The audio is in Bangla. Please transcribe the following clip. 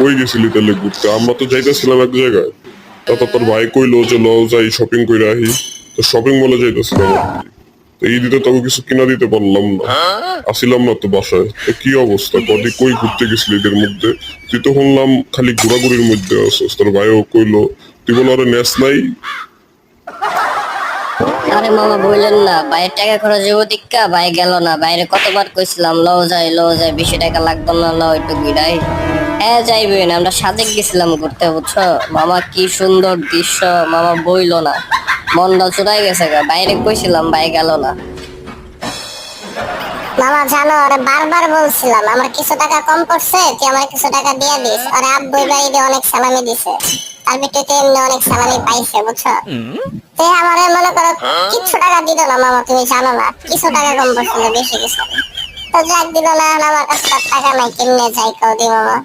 কই গেছিলি তাহলে ঘুরতে? আমরা তো যাইতেছিলাম এক জায়গায়, তা তোর ভাই কইলো যে ল যাই শপিং করে আহি। তো শপিং মলে যাইতেছিলাম আর কি। তো এই দিতে তোকে কিছু কিনা দিতে পারলাম না, আসিলাম না তো বাসায়। তো কি অবস্থা, কদি কই ঘুরতে গেছিলি এদের মধ্যে? তুই তো শুনলাম খালি ঘোরাঘুরির মধ্যে আছিস, তোর ভাইও কইলো। তুই বলো আরে নেস নাই। আরে মামা বললেন না, বাইরের টাকা খরচ হইব দীক্ষা ভাই গেল না। বাইরে কতবার কইছিলাম লো যাই 20 টাকা লাগতো না, লো একটু ঘুরাই। হ্যাঁ যাইবেন, আমরা সাজেক গেছিলাম ঘুরতে বুঝছো মামা, কি সুন্দর দৃশ্য মামা, বইলো না, মনটা চুরাই গেছে গা। বাইরে কইছিলাম ভাই গেল না। মামা জানো, ওরে বারবার বলছিলাম আমার কিছু টাকা কম পড়ছে, তুই আমার কিছু টাকা দিয়ে দিস। ওরে আব্বুই বাইরে অনেক সালামি দিছে, তার ভিতরে এমনি অনেক সালামি পাইছে বুঝছো। তে আমারে মনে করো কিছু টাকা দিল না মামা, তুমি জানো না কিছু টাকা কম পড়ছিল, বেশি কিছু না। তো যাক দিল না, এখন আমার কাছে তো আর টাকা নাই, কেমনে যাই কও দি মামা।